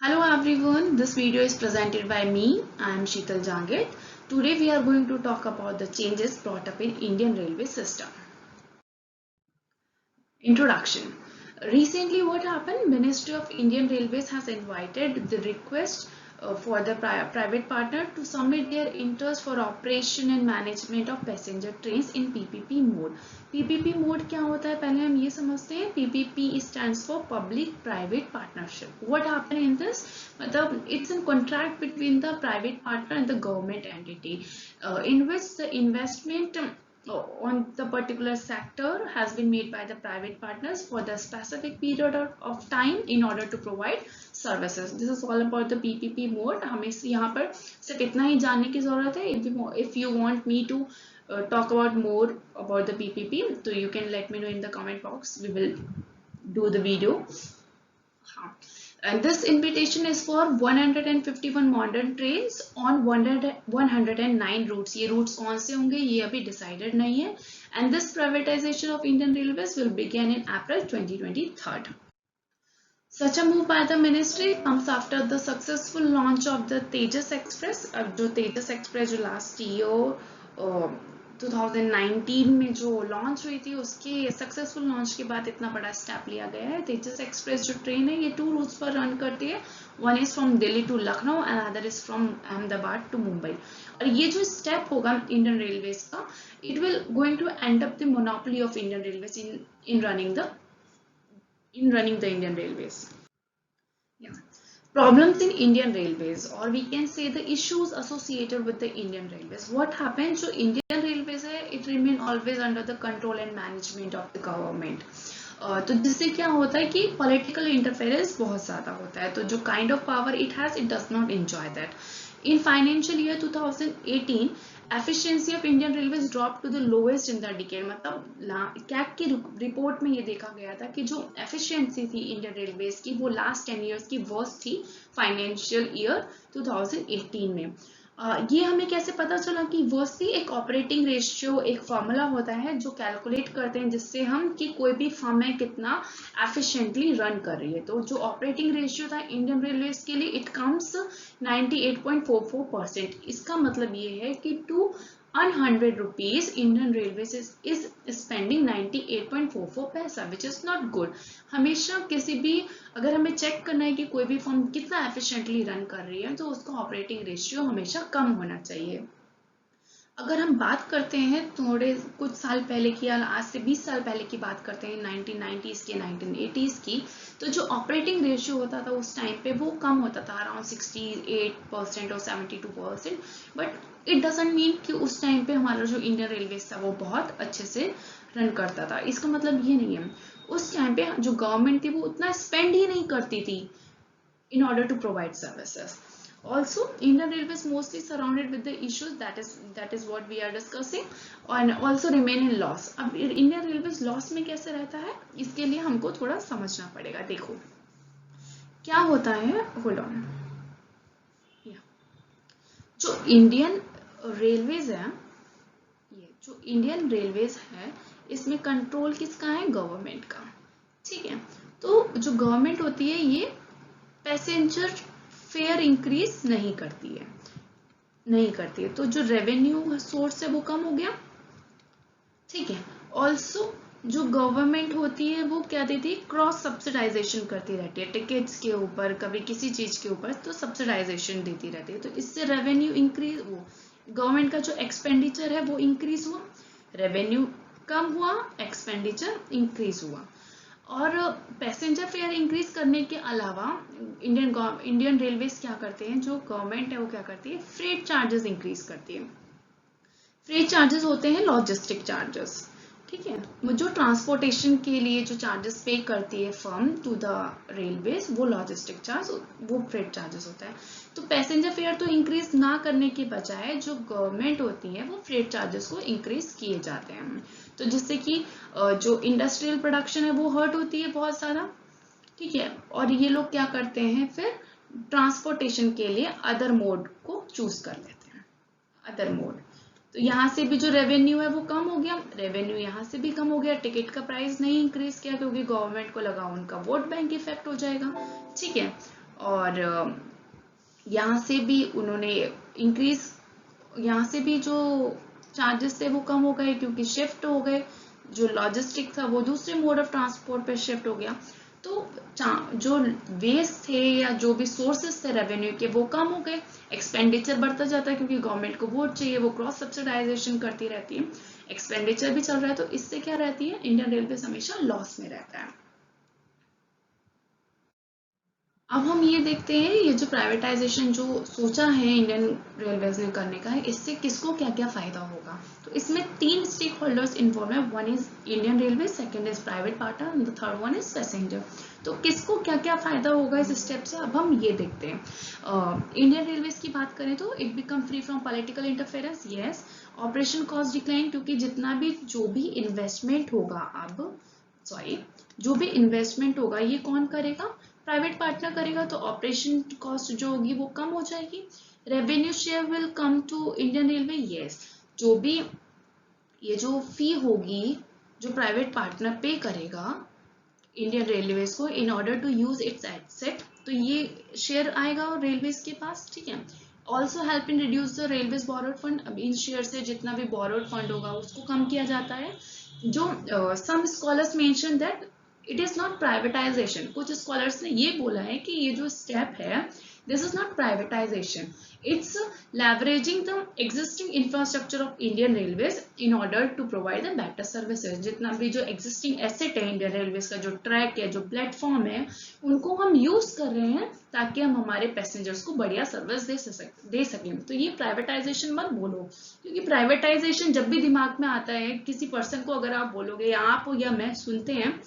Hello everyone, this video is presented by me. I am Sheetal Jangit. Today we are going to talk about the changes brought up in Indian railway system. Introduction. Recently what happened? Ministry of Indian Railways has invited the request for the private partner to submit their interest for operation and management of passenger trains in PPP mode. PPP mode क्या होता है पहले हम ये समझते हैं. PPP stands for Public Private Partnership. What happened in this? मतलब it's a contract between the private partner and the government entity in which the investment on the particular sector has been made by the private partners for the specific period of time in order to provide services. This is all about the PPP mode. हमें यहाँ पर सिर्फ इतना ही जानने की जरूरत है. If you want me to talk about more about the PPP, so you can let me know in the comment box. We will do the video. And this invitation is for 151 modern trains on 109 routes. ये routes कौन से होंगे ये अभी decided नहीं है. And this privatization of Indian Railways will begin in April 2023. Such a move by the ministry comes after the successful launch of the Tejas Express. अब जो Tejas Express जो last year 2019 में जो लॉन्च हुई थी उसके सक्सेसफुल लॉन्च के बाद इतना बड़ा स्टेप लिया गया है. तेजस एक्सप्रेस जो ट्रेन है ये 2 रूट्स पर रन करती है. One is from Delhi to Lucknow and other is from Ahmedabad to Mumbai. और ये जो स्टेप होगा इंडियन रेलवेज का, it will going to end up the monopoly of Indian railways in running the Indian Railways. Yeah. Problems in Indian Railways, or we can say the issues associated with the Indian Railways. What happens? So Indian Railways है, it remain always under the control and management of the government. तो जिससे क्या होता है कि political interference बहुत ज़्यादा होता है. तो जो kind of power it has, it does not enjoy that. In financial year 2018, efficiency of Indian Railways dropped to the lowest in the decade. मतलब कैग की रिपोर्ट में ये देखा गया था कि जो efficiency थी Indian Railways की वो last 10 years की worst थी financial year 2018 में. ये हमें कैसे पता चला कि वर्स्ट थी? एक ऑपरेटिंग रेशियो एक फॉर्मूला होता है जो कैलकुलेट करते हैं जिससे हम कि कोई भी फर्म है कितना एफिशिएंटली रन कर रही है. तो जो ऑपरेटिंग रेशियो था इंडियन रेलवेज के लिए इट कम्स 98.44%. इसका मतलब ये है कि to 100 rupees Indian Railways is spending 98.44 पैसा, which is not good. हमेशा किसी भी अगर हमें चेक करना है कि कोई भी फर्म कितना एफिशिएंटली रन कर रही है तो उसका ऑपरेटिंग रेशियो हमेशा कम होना चाहिए. अगर हम बात करते हैं थोड़े कुछ साल पहले की या आज से 20 साल पहले की बात करते हैं 1990s की 1980s की, तो जो ऑपरेटिंग रेशियो होता था उस टाइम पे वो कम होता था अराउंड 68% और 72%. बट इट डजंट मीन कि उस टाइम पे हमारा जो इंडियन रेलवेज था वो बहुत अच्छे से रन करता था. इसका मतलब ये नहीं है. उस टाइम पे जो गवर्नमेंट थी वो उतना स्पेंड ही नहीं करती थी in order to provide services. Also, Indian Railways mostly surrounded with the issues that is what we are discussing, and also remain in loss. अब Indian Railways loss में कैसे रहता है इसके लिए हमको थोड़ा समझना पड़ेगा. देखो क्या होता है, होल्ड ऑन. जो इंडियन रेलवेज है, ये जो इंडियन रेलवेज है इसमें कंट्रोल किसका है? गवर्नमेंट का. ठीक है. तो जो गवर्नमेंट होती है ये पैसेंजर फेयर इंक्रीज नहीं करती है. तो जो रेवेन्यू सोर्स है वो कम हो गया. ठीक है. ऑल्सो जो गवर्नमेंट होती है वो क्या देती है? क्रॉस सब्सिडाइजेशन करती रहती है टिकट्स के ऊपर, कभी किसी चीज के ऊपर, तो सब्सिडाइजेशन देती रहती है. तो इससे रेवेन्यू इंक्रीज, वो गवर्नमेंट का जो एक्सपेंडिचर है वो इंक्रीज हुआ, रेवेन्यू कम हुआ, एक्सपेंडिचर इंक्रीज हुआ. और पैसेंजर फेयर इंक्रीज करने के अलावा इंडियन रेलवेज क्या करते हैं, जो गवर्नमेंट है वो क्या करती है? फ्रेट चार्जेस इंक्रीज करती है. फ्रेट चार्जेस होते हैं लॉजिस्टिक चार्जेस. ठीक है. जो ट्रांसपोर्टेशन के लिए जो चार्जेस पे करती है फर्म टू द रेलवेज वो लॉजिस्टिक चार्ज, वो फ्रेट चार्जेस होता है. तो पैसेंजर फेयर तो इंक्रीज ना करने के बजाय जो गवर्नमेंट होती है वो फ्रेट चार्जेस को इंक्रीज किए जाते हैं. तो जिससे कि जो इंडस्ट्रियल प्रोडक्शन है वो हर्ट होती है बहुत ज़्यादा. ठीक है. और ये लोग क्या करते हैं फिर ट्रांसपोर्टेशन के लिए अदर मोड को चूज कर लेते हैं, अदर मोड. तो यहाँ से भी जो रेवेन्यू है वो कम हो गया, रेवेन्यू यहाँ से भी कम हो गया. टिकट का प्राइस नहीं इंक्रीज किया क्योंकि गवर्नमेंट को लगा उनका वोट बैंक इफेक्ट हो जाएगा. ठीक है. और यहाँ से भी उन्होंने इंक्रीज, यहाँ से भी जो चार्जेस थे वो कम हो गए क्योंकि शिफ्ट हो गए, जो लॉजिस्टिक था वो दूसरे मोड ऑफ ट्रांसपोर्ट पे शिफ्ट हो गया। तो जो वेस थे या जो भी सोर्सेस थे रेवेन्यू के वो कम हो गए, एक्सपेंडिचर बढ़ता जाता है क्योंकि गवर्नमेंट को वोट चाहिए, वो क्रॉस सब्सिडाइजेशन करती रहती है, एक्सपेंडिचर भी चल रहा है, तो इससे क्या रहती है, इंडियन रेलवे हमेशा लॉस में रहता है। अब हम ये देखते हैं ये जो प्राइवेटाइजेशन जो सोचा है इंडियन रेलवेज ने करने का है, इससे किसको क्या क्या फायदा होगा। तो इसमें 3 स्टेक होल्डर्स इन्वॉल्व है, one is Indian railway, second is private partner and the third one is passenger. तो किसको क्या क्या फायदा होगा इस स्टेप से, अब हम ये देखते हैं। इंडियन रेलवेज की बात करें तो it become free from political interference, yes. Operation cost decline, क्योंकि जितना भी जो भी इन्वेस्टमेंट होगा, अब सॉरी, जो भी इन्वेस्टमेंट होगा ये कौन करेगा, प्राइवेट पार्टनर करेगा, तो ऑपरेशन कॉस्ट जो होगी वो कम हो जाएगी। Revenue share will come to Indian railway, yes. जो भी ये जो फी होगी जो प्राइवेट पार्टनर पे करेगा इंडियन रेलवेज को in order to use its asset, तो ये शेयर आएगा रेलवेज के पास, ठीक है। Also help in reduce the railways borrowed fund, अब इन शेयर से जितना भी बोरोड फंड होगा उसको कम किया जाता है। जो some scholars mention that it is not privatisation, कुछ स्कॉलर्स ने ये बोला है कि ये जो स्टेप है this is not privatisation, it's leveraging the existing infrastructure of Indian railways in order to provide the better services. जितना भी जो एग्जिस्टिंग एसेट है इंडियन रेलवेज का, जो ट्रैक है, जो प्लेटफॉर्म है, उनको हम यूज कर रहे हैं ताकि हम हमारे पैसेंजर्स को बढ़िया सर्विस दे सकें। तो ये प्राइवेटाइजेशन मत बोलो, क्योंकि प्राइवेटाइजेशन जब भी दिमाग में आता है किसी पर्सन को, अगर आप बोलोगे या आप हो या मैं सुनते हैं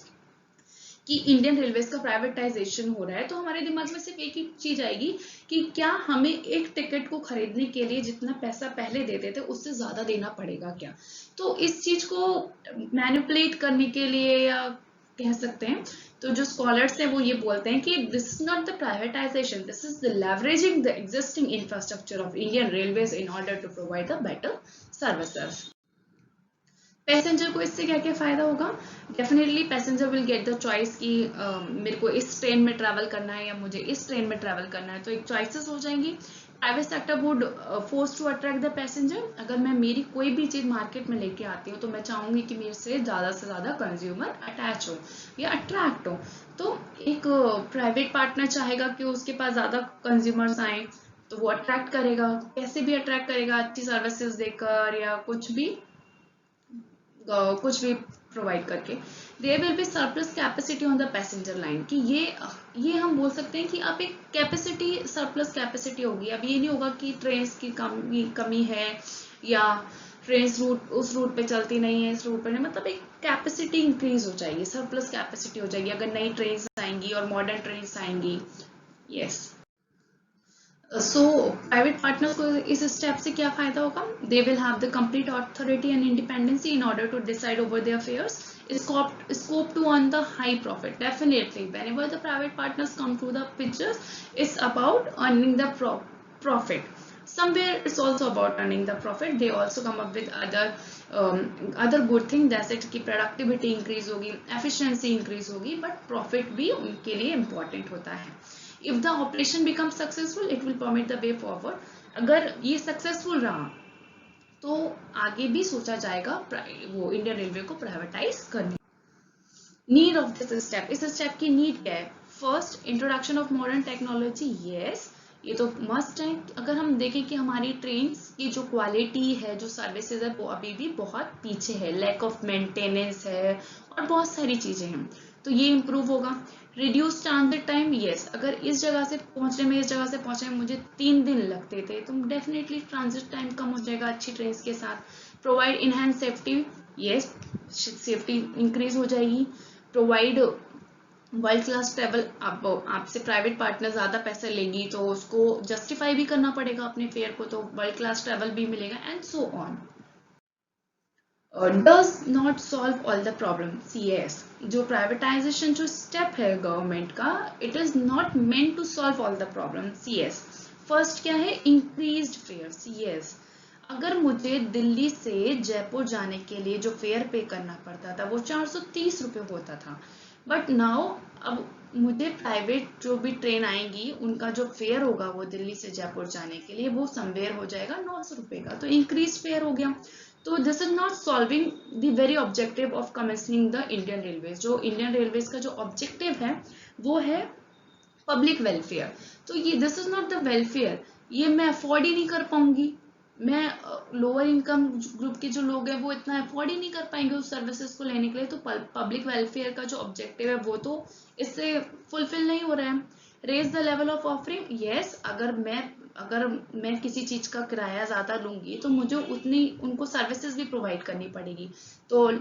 कि इंडियन रेलवेज का प्राइवेटाइजेशन हो रहा है, तो हमारे दिमाग में सिर्फ एक ही चीज आएगी कि क्या हमें एक टिकट को खरीदने के लिए जितना पैसा पहले देते थे उससे ज्यादा देना पड़ेगा क्या। तो इस चीज को मैनिपुलेट करने के लिए, या कह सकते हैं, तो जो स्कॉलर्स हैं वो ये बोलते हैं कि this is not the privatisation, this is the leveraging the existing infrastructure of Indian railways in order to provide the better services. Passenger को इससे क्या क्या फायदा होगा, definitely passenger will get the choice कि मेरे को इस ट्रेन में ट्रैवल करना है या मुझे इस ट्रेन में ट्रैवल करना है, तो एक चॉइसेस हो जाएंगी। Private sector would force to attract the passenger, अगर मैं मेरी कोई भी चीज मार्केट में लेके आती हूँ तो मैं चाहूंगी कि मेरे से ज्यादा कंज्यूमर अटैच हो या अट्रैक्ट हो, तो एक प्राइवेट पार्टनर चाहेगा कि उसके पास ज्यादा कंज्यूमर्स आए, तो वो अट्रैक्ट करेगा, कैसे भी अट्रैक्ट करेगा, अच्छी सर्विसेज देकर या कुछ भी प्रोवाइड करके। There will be surplus capacity on the passenger line, कि ये हम बोल सकते हैं कि अब एक कैपेसिटी, सरप्लस कैपेसिटी होगी। अब ये नहीं होगा कि ट्रेन की कमी है या ट्रेन रूट उस रूट पे चलती नहीं है, इस रूट पे नहीं, मतलब एक कैपेसिटी इंक्रीज हो जाएगी, सरप्लस कैपेसिटी हो जाएगी अगर नई ट्रेन आएंगी और मॉडर्न ट्रेन आएंगी, यस। सो प्राइवेट पार्टनर्स को इस स्टेप से क्या फायदा होगा, they will have the complete authority and independency in order to decide over their affairs, scope to earn the high profit. Definitely whenever the private partners come to the pictures, it's about earning the profit. Somewhere it's also about earning the profit, they also come up with other good thing, जैसे कि productivity increase होगी, efficiency increase होगी, but profit भी उनके लिए important होता है। If the operation becomes successful, it will permit the way forward. अगर ये successful रहा तो आगे भी सोचा जाएगा वो इंडियन रेलवे को प्राइवेटाइज करने। नीड ऑफ दिस स्टेप, इस स्टेप की नीड क्या है, first introduction of modern technology, yes, ये तो मस्ट है। अगर हम देखें कि हमारी ट्रेन की जो क्वालिटी है, जो सर्विसेज है, वो अभी भी बहुत पीछे है, लैक ऑफ मेंटेनेंस है और बहुत सारी चीजें हैं, तो ये इम्प्रूव होगा। रिड्यूस ट्रांजिट टाइम, यस, अगर इस जगह से पहुंचने में, इस जगह से पहुंचने में मुझे 3 दिन लगते थे, तो डेफिनेटली ट्रांजिट टाइम कम हो जाएगा अच्छी ट्रेन के साथ। Provide enhance safety, yes, safety increase हो जाएगी। प्रोवाइड वर्ल्ड क्लास ट्रेवल, अब आपसे प्राइवेट पार्टनर ज्यादा पैसे लेंगी तो उसको जस्टिफाई भी करना पड़ेगा अपने फेयर को, तो वर्ल्ड क्लास ट्रेवल भी मिलेगा and so on. Does not solve all the problem, yes, जो प्राइवेटाइजेशन जो स्टेप है गवर्नमेंट का, it is not meant to solve all the problem, yes. First क्या है, इंक्रीज्ड फेयर्स, यस, अगर मुझे दिल्ली से जयपुर जाने के लिए जो फेयर पे करना पड़ता था वो 430 रुपये होता था, बट नाउ अब मुझे प्राइवेट जो भी ट्रेन आएंगी उनका जो फेयर होगा वो दिल्ली से जयपुर जाने के लिए वो समवेयर हो जाएगा 900 रुपये का, तो इंक्रीज फेयर हो गया। तो this is not solving the very objective of commissioning the Indian railways. जो इंडियन रेलवेज का जो ऑब्जेक्टिव है वो है पब्लिक वेलफेयर। तो ये this is not the welfare, ये मैं अफोर्ड ही नहीं कर पाऊंगी। मैं लोअर इनकम ग्रुप के जो लोग हैं वो इतना अफोर्ड ही नहीं कर पाएंगे उस सर्विसेज को लेने के लिए। तो पब्लिक वेलफेयर का जो ऑब्जेक्टिव है वो तो इससे फुलफिल नहीं हो रहा है। Raise the level of offering, yes, अगर मैं किसी चीज का किराया ज्यादा लूंगी तो मुझे उतनी उनको सर्विसेज भी प्रोवाइड करनी पड़ेगी, तो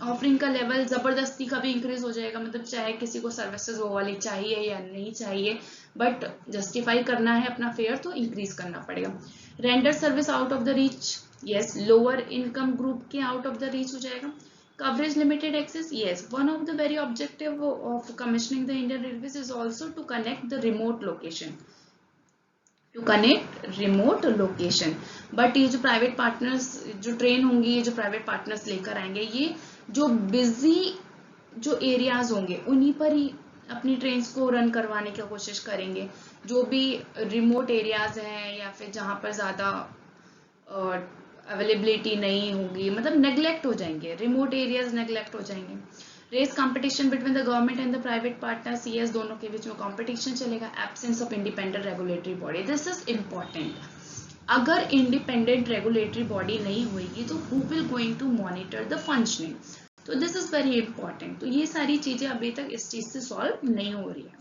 ऑफरिंग का लेवल जबरदस्ती का भी इंक्रीज हो जाएगा। मतलब चाहे किसी को सर्विसेज वो वाली चाहिए या नहीं चाहिए, बट जस्टिफाई करना है अपना फेयर तो इंक्रीज करना पड़ेगा। Render service out of the reach, yes, lower income group के आउट ऑफ द रीच हो जाएगा। Coverage limited access, yes, one of the very objective of commissioning the Indian Railways is also to connect the remote location, but ये जो private partners जो train होंगी, ये जो private partners लेकर आएंगे, ये जो बिजी जो एरियाज होंगे उन्हीं पर ही अपनी ट्रेन्स को रन करवाने की कोशिश करेंगे। जो भी रिमोट एरियाज हैं या फिर जहाँ पर ज़्यादा अवेलेबिलिटी नहीं होगी, मतलब नेग्लेक्ट हो जाएंगे, रिमोट एरियाज नेग्लेक्ट हो जाएंगे। Race competition between the government and the private partners, yes, दोनों के बीच में कंपटीशन चलेगा। Absence of independent regulatory body, this is important. अगर इंडिपेंडेंट रेगुलेटरी बॉडी नहीं होगी तो who will going to monitor the functioning, तो दिस इज वेरी इंपॉर्टेंट। तो ये सारी चीजें अभी तक इस चीज से सॉल्व नहीं हो रही है।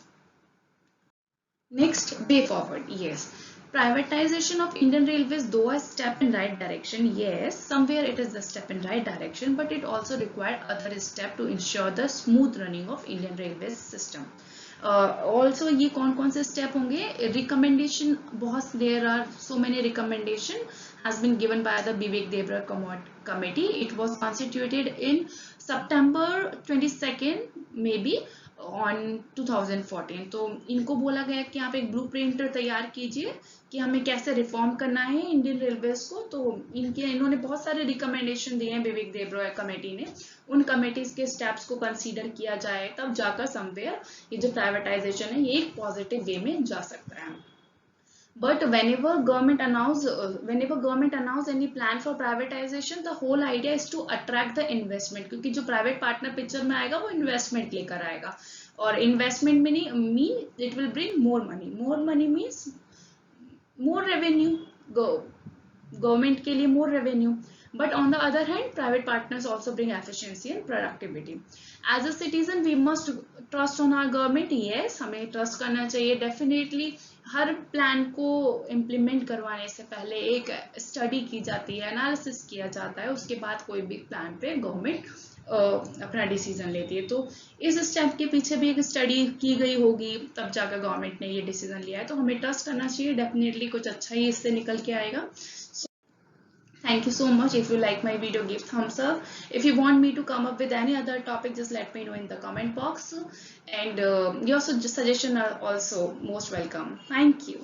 Next, way forward, yes, privatization of Indian Railways, though a step in right direction, yes, somewhere it is the step in right direction, but it also required other step to ensure the smooth running of Indian Railways system. Also ये कौन कौन से step होंगे? Recommendation, बहुत, there are so many recommendation has been given by the Vivek Debra committee. It was constituted in September 22nd maybe on 2014। तो इनको बोला गया कि आप एक ब्लूप्रिंट तैयार कीजिए कि हमें कैसे रिफॉर्म करना है इंडियन रेलवेज को। तो इन्होंने बहुत सारे रिकमेंडेशन दिए हैं विवेक देब्रॉय कमेटी ने। उन कमेटीज के स्टेप्स को कंसीडर किया जाए तब जाकर समवेयर ये जो प्राइवेटाइजेशन है ये एक पॉजिटिव वे में जा सकता है। But whenever government announce any plan for privatization, the whole idea is to attract the investment, क्योंकि जो प्राइवेट पार्टनर पिक्चर में आएगा वो इन्वेस्टमेंट लेकर आएगा, और इन्वेस्टमेंट में mean it will bring more money. More money means more revenue, government के लिए more revenue. But on the other hand, private partners also bring efficiency and productivity. As a citizen, we must trust on our government. Yes, हमें trust करना चाहिए definitely। हर plan को implement करवाने से पहले एक स्टडी की जाती है, एनालिसिस किया जाता है, उसके बाद कोई भी प्लान पे गवर्नमेंट अपना डिसीजन लेती है। तो इस स्टेप के पीछे भी एक स्टडी की गई होगी, तब जाकर गवर्नमेंट ने ये डिसीजन लिया है। तो हमें ट्रस्ट करना चाहिए, डेफिनेटली कुछ अच्छा ही इससे निकल के आएगा। Thank you so much. If you like my video, give thumbs up. If you want me to come up with any other topic, just let me know in the comment box. And your suggestions are also most welcome. Thank you.